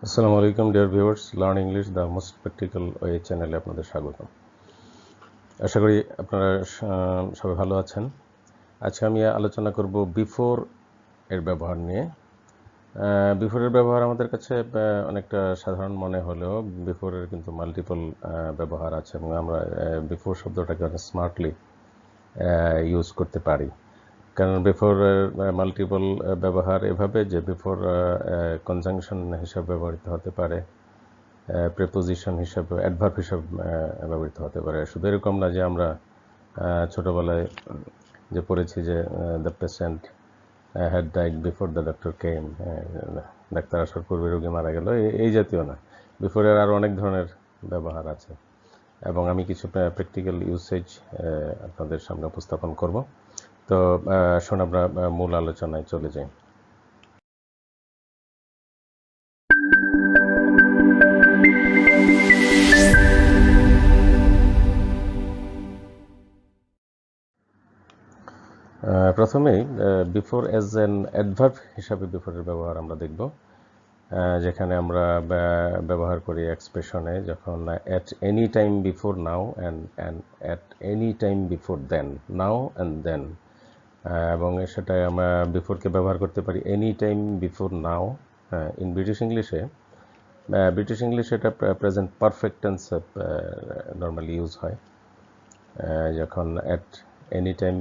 আসসালামু আলাইকুম dear viewers, learn English the most practical way চ্যানেলে আপনাদের স্বাগত। আশা করি আপনারা সবাই ভালো আছেন। আজকে আমি আলোচনা করব বিফোর এর ব্যবহার নিয়ে। বিফোরের ব্যবহার আমাদের কাছে অনেকটা সাধারণ মনে হলেও বিফোরের কিন্তু মাল্টিপল ব্যবহার আছে এবং আমরা বিফোর শব্দটাকে অনেক স্মার্টলি ইউজ করতে পারি। কারণ বিফোর মাল্টিপল ব্যবহার এভাবে যে বিফোর কনজাংশন হিসাবে ব্যবহৃত হতে পারে, প্রিপোজিশন হিসাবে, অ্যাডভার্ব হিসাবে ব্যবহৃত হতে পারে। শুধু এরকম না যে আমরা ছোটোবেলায় যে পড়েছি যে the patient had died before the doctor came, doctor আসার পূর্বে রোগী মারা গেল, এই জাতীয় না। বিফোরের আরও অনেক ধরনের ব্যবহার আছে এবং আমি কিছু প্র্যাকটিক্যাল ইউসেজ আপনাদের সামনে উপস্থাপন করব। তো আসুন আমরা মূল আলোচনায় চলে যাই। প্রথমেই বিফোর অ্যাজ অ্যান অ্যাডভার্ব হিসাবে বিফোরের ব্যবহার আমরা দেখব, যেখানে আমরা ব্যবহার করি এক্সপ্রেশনে যখন at any time before now and at any time before then, now and then, এবং সেটা আমরা বিফোরকে ব্যবহার করতে পারি any time before now. In British ইংলিশে এটা প্রেজেন্ট পারফেক্ট টেন্সে নর্মালি ইউজ হয় যখন at any time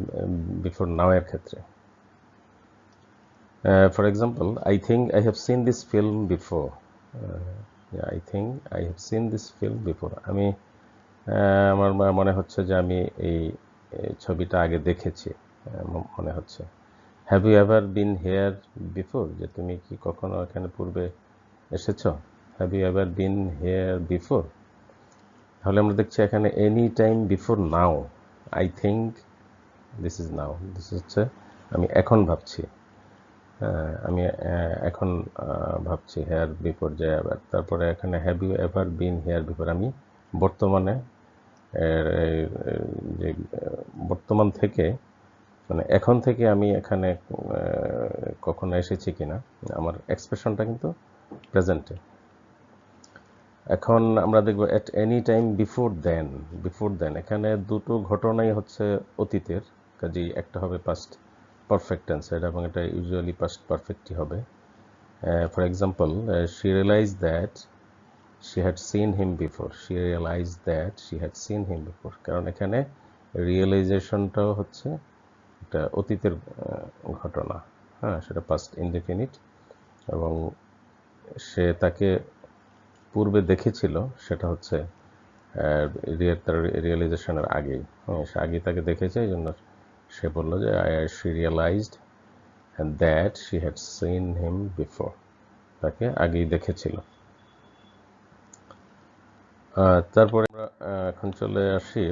before now এর ক্ষেত্রে। For example, I think I have seen this film before. I think I have seen this film before. আমি আমার মনে হচ্ছে যে আমি এই ছবিটা আগে দেখেছি মনে হচ্ছে। Have you ever been here before, যে তুমি কি কখনো এখানে পূর্বে এসেছো? Have you ever been here before. তাহলে আমরা দেখছি এখানে any time before now, I think this is now, this হচ্ছে আমি এখন ভাবছি, আমি এখন ভাবছি, হেয়ার বিফোর যে এবার। তারপরে এখানে have you ever been here before, আমি বর্তমানে যে বর্তমান থেকে মানে এখন থেকে আমি এখানে কখনো এসেছি কিনা, আমার এক্সপ্রেশনটা কিন্তু প্রেজেন্টে। এখন আমরা দেখব অ্যাট এনি টাইম বিফোর দেন, এখানে দুটো ঘটনাই হচ্ছে অতীতের, কাজেই একটা হবে পাস্ট পারফেক্ট টেন্সের এবং এটা ইউজুয়ালি পাস্ট পারফেক্টই হবে। For example, she realized that she had seen him before, কারণ এখানে রিয়েলাইজেশনটাও হচ্ছে একটা অতীতের ঘটনা, সেটা পাস্ট ইনডেফিনিট, এবং সে তাকে পূর্বে দেখেছিল সেটা হচ্ছে তার রিয়েলাইজেশনের আগেই, সে আগে তাকে দেখেছে, এই জন্য সে বললো যে she realized that she had seen him before, তাকে আগেই দেখেছিল। তারপরে আমরা এখন চলে আসি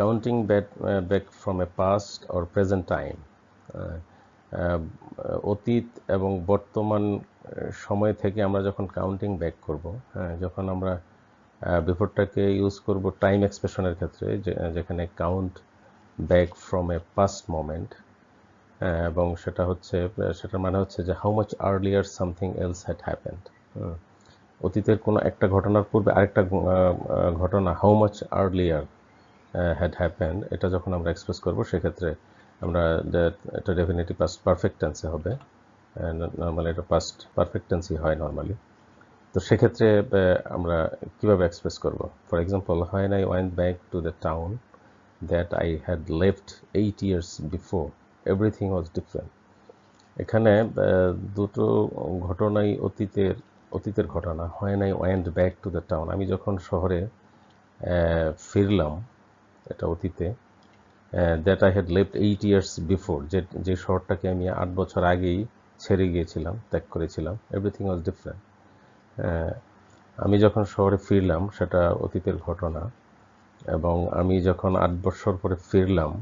counting back from a past or present time. অতীত এবং বর্তমান সময় থেকে আমরা যখন কাউন্টিং ব্যাক করব, যখন আমরা বিফোরটাকে ইউজ করব টাইম এক্সপ্রেশনের ক্ষেত্রে, যেখানে count back from a past moment, এবং সেটার মানে হচ্ছে যে how much earlier something else had happened. অতীতের কোনো একটা ঘটনার পূর্বে আরেকটা ঘটনা how much earlier had happened, এটা যখন আমরা এক্সপ্রেস করব সেক্ষেত্রে আমরা এটা ডেফিনেটলি পাস্ট পারফেক্ট টেন্সে হবে, নর্মালি এটা পাস্ট পারফেক্ট টেন্সই হয় নর্মালি। তো সেক্ষেত্রে আমরা কিভাবে এক্সপ্রেস করব? For example, when I went back to the town that I had left 8 years before, everything was different. এখানে দুটো ঘটনাই অতীতের ঘটনা। when I went back to the town, আমি যখন শহরে ফিরলাম, এটা অতীতে। that I had left 8 years before, যে শহরটাকে আমি 8 বছর আগেই ছেড়ে গিয়েছিলাম, ত্যাগ করেছিলাম, everything was different. আমি যখন শহরে ফিরলাম সেটা অতীতের ঘটনা, এবং আমি যখন 8 বছর পরে ফিরলাম,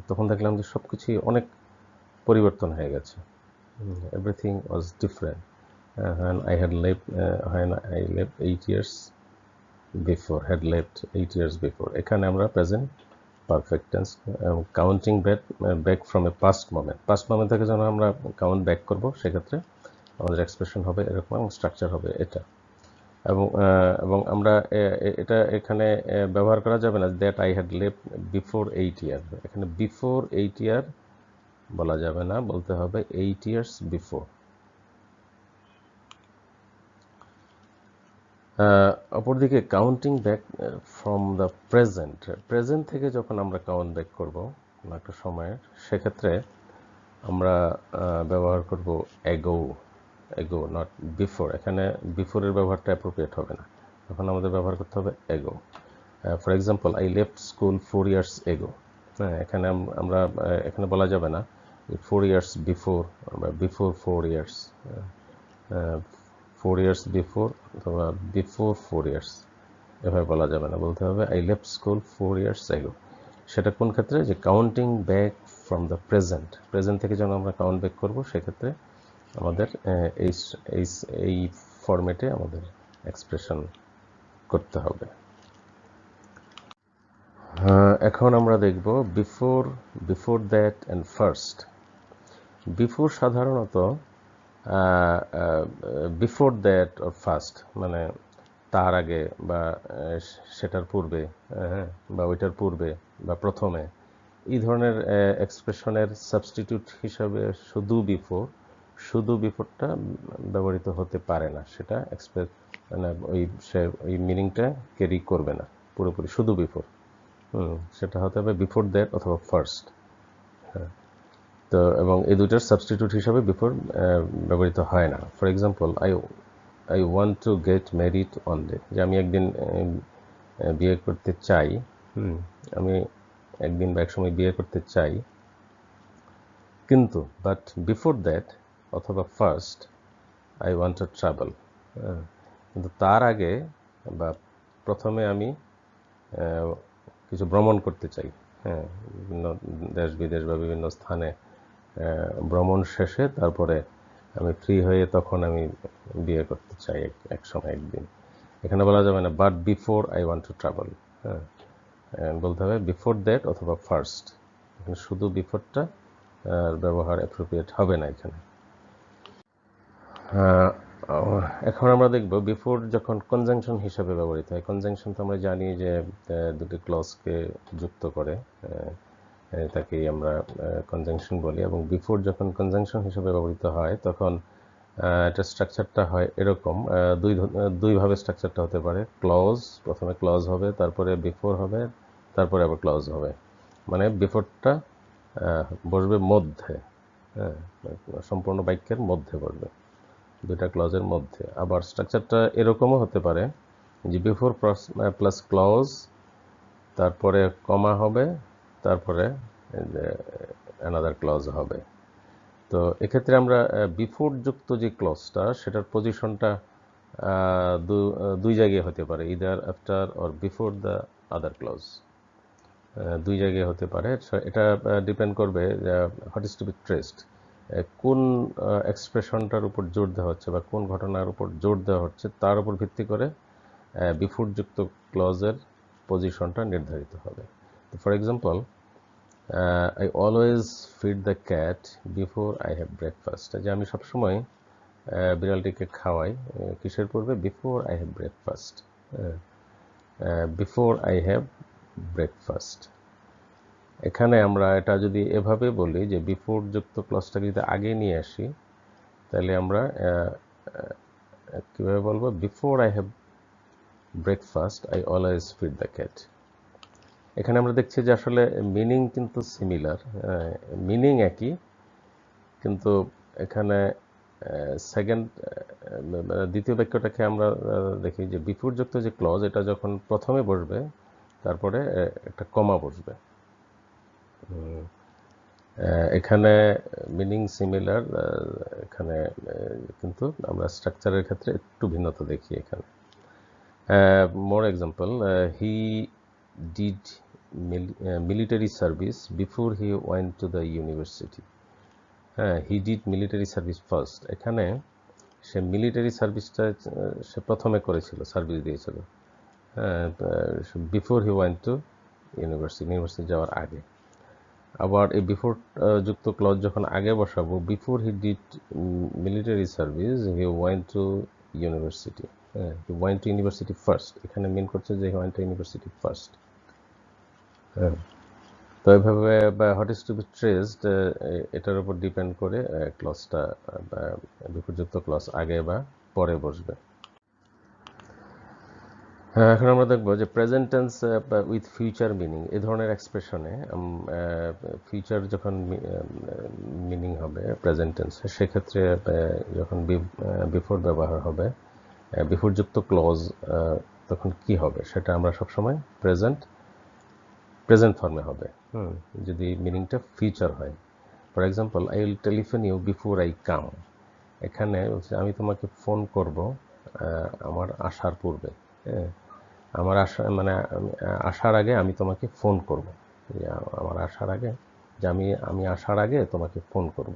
তখন দেখলাম যে সব কিছুই অনেক পরিবর্তন হয়ে গেছে, everything was different when I left 8 years before, এখানে আমরা present perfect tense counting back from a past moment থেকে যখন আমরা কাউন্ট ব্যাক করব সেক্ষেত্রে আমাদের এক্সপ্রেশন হবে এরকম এবং স্ট্রাকচার হবে এটা। এবং আমরা এটা এখানে ব্যবহার করা যাবে না that I had left before 8 ইয়ার। এখানে বিফোর 8 ইয়ার বলা যাবে না, বলতে হবে 8 ইয়ার্স বিফোর। অপরদিকে counting back from the present, present থেকে যখন আমরা কাউন্ট ব্যাক করব কোনো একটা সময়ের, সেক্ষেত্রে আমরা ব্যবহার করব এগো, এগো নট বিফোর। এখানে বিফোরের ব্যবহারটা অ্যাপ্রোপ্রিয়েট হবে না, তখন আমাদের ব্যবহার করতে হবে এগো। For example, I left school 4 years ago. হ্যাঁ, এখানে আমরা এখানে বলা যাবে না 4 ইয়ার্স বিফোর বা বিফোর 4 ইয়ার্স, 4 ইয়ার্স বিফোর অথবা বিফোর 4 ইয়ার্স, এভাবে বলা যাবে না, বলতে হবে I left school 4 years ago. সেটা কোন ক্ষেত্রে, যে counting back from the present, present থেকে যখন আমরা কাউন্ট ব্যাক করবো সেক্ষেত্রে আমাদের এই ফরম্যাটে আমাদের এক্সপ্রেশন করতে হবে। এখন আমরা দেখব before, before that and first. Before সাধারণত বিফোর দ্যাট অর ফার্স্ট মানে তার আগে বা সেটার পূর্বে, বা ওইটার পূর্বে বা প্রথমে, এই ধরনের এক্সপ্রেশনের সাবস্টিটিউট হিসাবে শুধু বিফোর, শুধু বিফোরটা ব্যবহৃত হতে পারে না, সেটা মানে ওই মিনিংটা ক্যারি করবে না পুরোপুরি, শুধু বিফোর। সেটা হতে হবে বিফোর দ্যাট অথবা ফার্স্ট। হ্যাঁ, তো এবং এই দুইটার সাবস্টিটিউট হিসাবে বিফোর ব্যবহৃত হয় না। For example, I want to get married on day, যে আমি একদিন বিয়ে করতে চাই, আমি একদিন বা এক সময় বিয়ে করতে চাই, কিন্তু বাট বিফোর দ্যাট অথবা first I want to travel, কিন্তু তার আগে বা প্রথমে আমি কিছু ভ্রমণ করতে চাই। হ্যাঁ, বিভিন্ন দেশ বিদেশ বা বিভিন্ন স্থানে ভ্রমণ শেষে তারপরে আমি ফ্রি হয়ে তখন আমি বিয়ে করতে চাই এক সময় একদিন। এখানে বলা যাবে না but before I want to travel, হ্যাঁ, বলতে হবে বিফোর দ্যাট অথবা ফার্স্ট। এখানে শুধু বিফোরটা ব্যবহার অ্যাপ্রোপ্রিয়েট হবে না এখানে। এখন আমরা দেখব বিফোর যখন কনজাংশন হিসাবে ব্যবহৃত হয়। কনজাংশন তো আমরা জানি যে দুটি ক্লজকে যুক্ত করে, তাকেই আমরা কনজাংশন বলি। এবং বিফোর যখন কনজাংশন হিসাবে ব্যবহৃত হয় তখন এটা স্ট্রাকচারটা হয় এরকম, দুইভাবে স্ট্রাকচারটা হতে পারে। ক্লজ, প্রথমে ক্লজ হবে, তারপরে বিফোর হবে, তারপরে আবার ক্লজ হবে। মানে বিফোরটা বসবে মধ্যে, হ্যাঁ, সম্পূর্ণ বাক্যের মধ্যে বসবে, দুইটা ক্লজের মধ্যে। আবার স্ট্রাকচারটা এরকমও হতে পারে যে বিফোর প্লাস ক্লজ, তারপরে কমা হবে, তারপরে অ্যানাদার ক্লজ হবে। তো এক্ষেত্রে আমরা বিফোর যুক্ত যে ক্লজটা, সেটার পজিশনটা দুই জায়গায় হতে পারে, either after or before the other clause, দুই জায়গায় হতে পারে। এটা ডিপেন্ড করবে what is to be traced, কোন এক্সপ্রেশনটার উপর জোর দেওয়া হচ্ছে বা কোন ঘটনার উপর জোর দেওয়া হচ্ছে, তার উপর ভিত্তি করে বিফোর যুক্ত ক্লজের পজিশনটা নির্ধারিত হবে। তো for example, I always feed the cat before I have breakfast, যে আমি সবসময় বিড়ালটিকে খাওয়াই কিসের পূর্বে, before I have breakfast, before I have breakfast. এখানে আমরা এটা যদি এভাবে বলি যে বিফোর যুক্ত ক্লজটাকে যদি আগে নিয়ে আসি, তাহলে আমরা কীভাবে বলবো, before I have breakfast I always feed the cat. এখানে আমরা দেখছি যে আসলে মিনিং কিন্তু সিমিলার, মিনিং একই, কিন্তু এখানে দ্বিতীয় বাক্যটাকে আমরা দেখি যে বিফোর যুক্ত যে ক্লজ, এটা যখন প্রথমে বসবে তারপরে একটা কমা বসবে। এখানে মিনিং সিমিলার, এখানে কিন্তু আমরা স্ট্রাকচারের ক্ষেত্রে একটু ভিন্নতা দেখি এখানে। More example, he did military service before he went to the university. হ্যাঁ, he did military service first, এখানে সে মিলিটারি সার্ভিসটা সে প্রথমে করেছিল, সার্ভিস দিয়েছিল, হ্যাঁ, before he went to university, university যাওয়ার আগে। আবার এই বিফোর যুক্ত ক্লজ যখন আগে বসাবো, before he did military service he went to university. হ্যাঁ, he went to university first, এখানে মিন করছে যে he went to university first. হ্যাঁ, তো এইভাবে what is to be traced এটার উপর ডিপেন্ড করে ক্লজটা বিপর্যুক্ত ক্লজ আগে বা পরে বসবে। হ্যাঁ, এখন আমরা দেখব যে present tense with future meaning, এই ধরনের এক্সপ্রেশনে ফিউচার যখন মিনিং হবে প্রেজেন্ট টেন্সে, সেক্ষেত্রে যখন বিফোর ব্যবহার হবে, বিফোরযুক্ত ক্লজ তখন কি হবে সেটা আমরা সবসময় প্রেজেন্ট ফর্মে হবে যদি মিনিংটা ফিউচার হয়। For example, I will telephone you before I come. এখানে হচ্ছে আমি তোমাকে ফোন করব আমার আসার পূর্বে। হ্যাঁ, আমার আসার আগে আমি তোমাকে ফোন করব। আমার আসার আগে, যে আমি আসার আগে তোমাকে ফোন করব।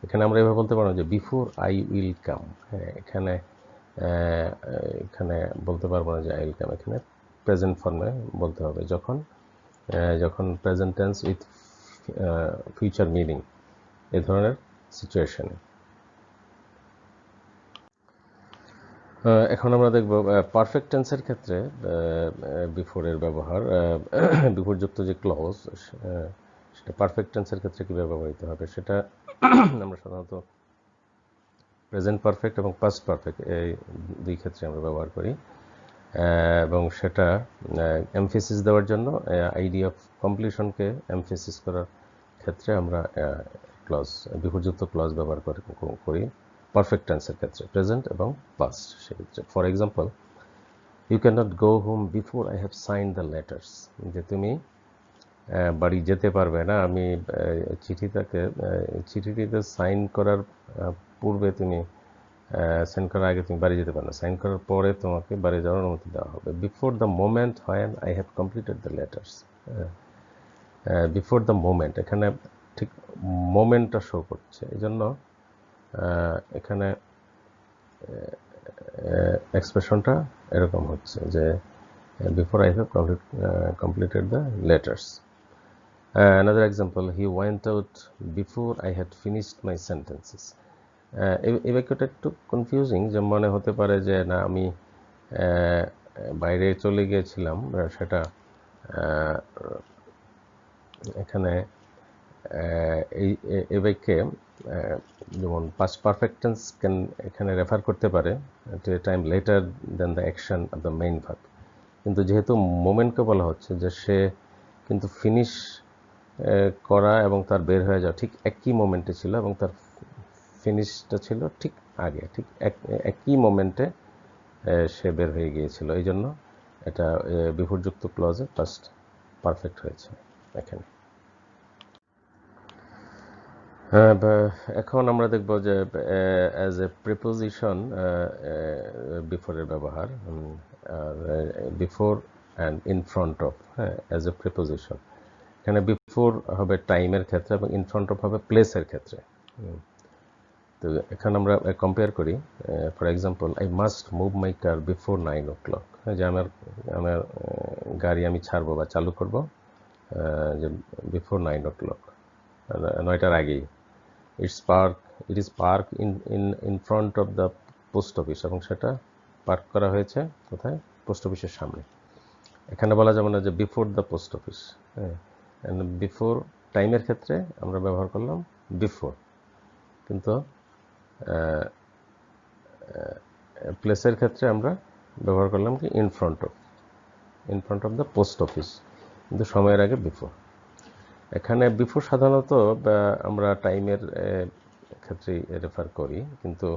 এখানে আমরা এভাবে বলতে পারবো যে বিফোর আই উইল কাম। হ্যাঁ, এখানে বলতে পারবো না যে আই উইল কাম, এখানে প্রেজেন্ট ফর্মে বলতে হবে যখন present tense with future meaning, এই ধরনের সিচুয়েশনে। এখন আমরা দেখব পারফেক্ট টেন্সের ক্ষেত্রে বিফোরের ব্যবহার, বিফোরযুক্ত যে ক্লজ সেটা পারফেক্ট টেন্সের ক্ষেত্রে কীভাবে ব্যবহৃত হবে সেটা আমরা সাধারণত প্রেজেন্ট পারফেক্ট এবং পাস্ট পারফেক্ট এই দুই ক্ষেত্রে আমরা ব্যবহার করি, এবং সেটা এমফেসিস দেওয়ার জন্য, আইডিয়া অফ কমপ্লিশনকে এমফেসিস করার ক্ষেত্রে আমরা বিফোরযুক্ত ক্লজ ব্যবহার করি পারফেক্ট টেন্সের ক্ষেত্রে, প্রেজেন্ট এবং পাস্ট সেক্ষেত্রে। For example, you can not go home before I have sign the letters, যে তুমি বাড়ি যেতে পারবে না আমি চিঠিটিতে সাইন করার পূর্বে তুমি সাইন করার আগে তুমি বাড়ি যেতে পারো না, সাইন করার পরে তোমাকে বাড়ি যাওয়ার অনুমতি দেওয়া হবে। Before the moment when I have completed the letters, before the moment, এখানে ঠিক মোমেন্টটা শো করছে, এই জন্য এখানে এক্সপ্রেশনটা এরকম হচ্ছে যে before I have completed the letters. Another example, he went out before I had finished my sentences. এই বাক্যটা একটু কনফিউজিং, যে মনে হতে পারে যে না আমি বাইরে চলে গিয়েছিলাম, সেটা এখানে এই বাক্যে যেমন পাস্ট পারফেক্ট টেন্স এখানে রেফার করতে পারে to a time later than the action of the main verb, কিন্তু যেহেতু মোমেন্টকে বলা হচ্ছে যে সে কিন্তু ফিনিশ করা এবং তার বের হয়ে যাওয়া ঠিক একই মোমেন্টে ছিল, এবং তার ফিনিশটা ছিল ঠিক আগে, ঠিক একই মোমেন্টে সে বের হয়ে গিয়েছিল, এই জন্য এটা বিফোরযুক্ত ক্লজে পাস্ট পারফেক্ট হয়েছে এখানে। এখন আমরা দেখব যে অ্যাজ এ প্রিপোজিশন বিফোরের ব্যবহার, before and in front of, হ্যাঁ, অ্যাজ এ প্রিপোজিশন। এখানে বিফোর হবে টাইমের ক্ষেত্রে এবং ইন ফ্রন্ট অফ হবে প্লেসের ক্ষেত্রে। তো এখানে আমরা কম্পেয়ার করি, for example, I must move my car before 9 o'clock, যে আমার গাড়ি আমি ছাড়বো বা চালু করবো যে বিফোর 9 o'clock, 9টার আগেই। It is park in front of the post office, এবং সেটা পার্ক করা হয়েছে কোথায়? পোস্ট অফিসের সামনে। এখানে বলা যাবে না যে বিফোর দ্য পোস্ট অফিস, হ্যাঁ, বিফোর টাইমের ক্ষেত্রে আমরা ব্যবহার করলাম বিফোর, কিন্তু প্লেসের ক্ষেত্রে আমরা ব্যবহার করলাম কি in front of the post office, কিন্তু সময়ের আগে বিফোর। এখানে বিফোর সাধারণত আমরা টাইমের ক্ষেত্রেই রেফার করি, কিন্তু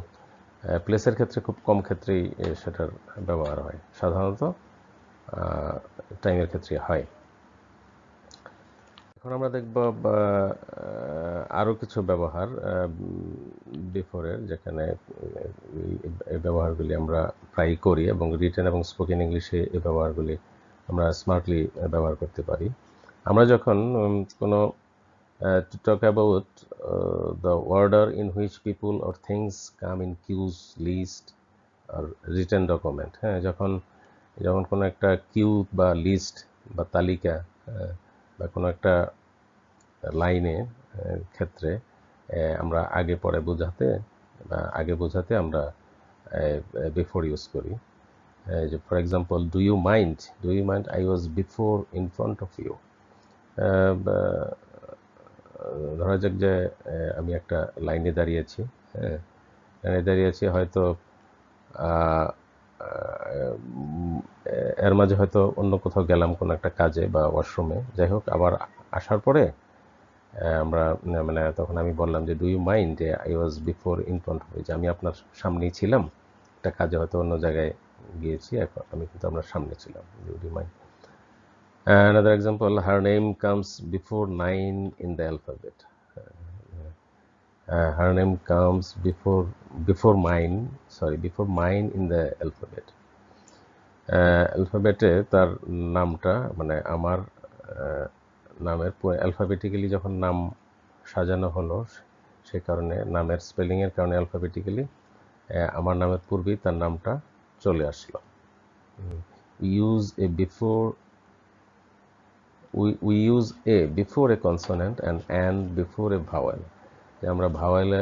প্লেসের ক্ষেত্রে খুব কম ক্ষেত্রেই সেটার ব্যবহার হয়, সাধারণত টাইমের ক্ষেত্রে হয়। এখন আমরা দেখব আরও কিছু ব্যবহার বিফোরের, যেখানে এই ব্যবহারগুলি আমরা প্রায়ই করি, এবং রিটেন এবং স্পোকেন ইংলিশে এই ব্যবহারগুলি আমরা স্মার্টলি ব্যবহার করতে পারি। আমরা যখন কোনো to talk about the order in which people or things come in queues, list or written document, হ্যাঁ, যখন কোনো একটা কিউ বা লিস্ট বা তালিকা বা কোনো একটা লাইনে ক্ষেত্রে আমরা আগে পরে বোঝাতে বা আগে বোঝাতে আমরা বিফোর ইউজ করি। যে for example, do you mind I was before in front of you. ধরা যাক যে আমি একটা লাইনে দাঁড়িয়েছি, হ্যাঁ, লাইনে দাঁড়িয়েছি, হয়তো এর মাঝে হয়তো অন্য কোথাও গেলাম কোনো একটা কাজে বা ওয়াশরুমে, যাই হোক, আবার আসার পরে আমরা মানে তখন আমি বললাম যে do you mind I was before in front of you, যে আমি আপনার সামনেই ছিলাম, একটা কাজে হয়তো অন্য জায়গায় গিয়েছি, এখন আমি কিন্তু আপনার সামনে ছিলাম, do you mind. Another example, her name comes before 9 in the alphabet. Her name comes before mine in the alphabet. অ্যালফাবেটে তার নামটা মানে আমার নামের অ্যালফাবেটিক্যালি যখন নাম সাজানো হলো, সে কারণে নামের স্পেলিংয়ের কারণে অ্যালফাবেটিক্যালি আমার নামের পূর্বেই তার নামটা চলে আসলো। we use a before a consonant and before a vowel. যে আমরা ভাওয়েলে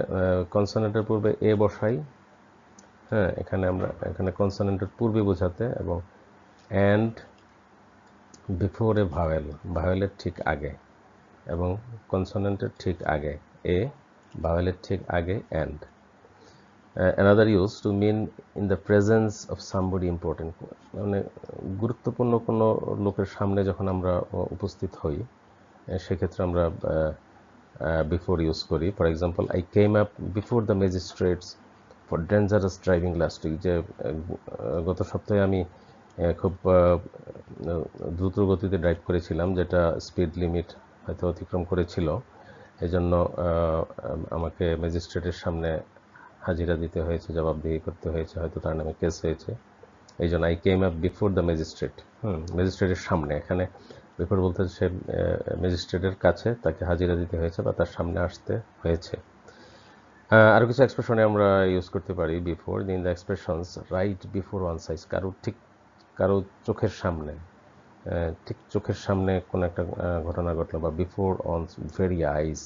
কনসোনেন্টের পূর্বে এ বসাই, হ্যাঁ, এখানে কনসোনেন্টের পূর্বে বোঝাতে, এবং অ্যান্ড বিফোর এ ভাওয়েলের ঠিক আগে, এবং কনসোনেন্টের ঠিক আগে এ, ভাওয়েলের ঠিক আগে and. Another use to mean in the presence of somebody important, মানে গুরুত্বপূর্ণ কোনো লোকের সামনে যখন আমরা উপস্থিত হই, সেক্ষেত্রে আমরা বিফোর ইউজ করি। For example, I came up before the magistrates for dangerous driving last week, যে গত সপ্তাহে আমি খুব দ্রুত গতিতে ড্রাইভ করেছিলাম, যেটা স্পিড লিমিট হয়তো অতিক্রম করেছিল, এজন্য আমাকে ম্যাজিস্ট্রেটের সামনে হাজিরা দিতে হয়েছে, জবাবদিহি করতে হয়েছে, হয়তো তার নামে কেস হয়েছে, এই জন্য I came up before the magistrate. ম্যাজিস্ট্রেটের সামনে, এখানে বিফোর বলতে সে ম্যাজিস্ট্রেটের কাছে তাকে হাজিরা দিতে হয়েছে বা তার সামনে আসতে হয়েছে। আরও কিছু এক্সপ্রেশনে আমরা ইউজ করতে পারি before. In the expressions right before one size, কারো চোখের সামনে, ঠিক চোখের সামনে কোনো একটা ঘটনা ঘটলো, বা before on very eyes,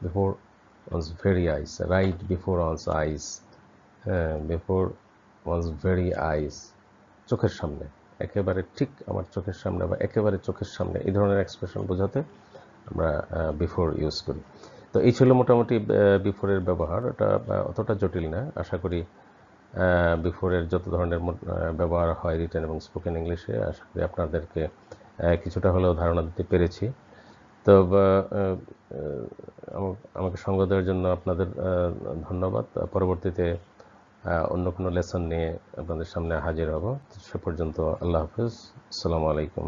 before one's very eyes, right before one's eyes, before one's very eyes, চোখের সামনে, একেবারে ঠিক আমার চোখের সামনে বা একেবারে চোখের সামনে, এই ধরনের এক্সপ্রেশন বোঝাতে আমরা বিফোর ইউজ করি। তো এই ছিল মোটামুটি বিফোরের ব্যবহার। এটা অতটা জটিল না, আশা করি বিফোরের যত ধরনের ব্যবহার হয় রিটেন এবং স্পোকেন ইংলিশে, আশা করি আপনাদেরকে কিছুটা হলেও ধারণা দিতে পেরেছি। তো আমাকে সঙ্গ দেওয়ার জন্য আপনাদের ধন্যবাদ। পরবর্তীতে অন্য কোনো লেসন নিয়ে আপনাদের সামনে হাজির হব। সে পর্যন্ত আল্লাহ হাফেজ, আসসালামু আলাইকুম।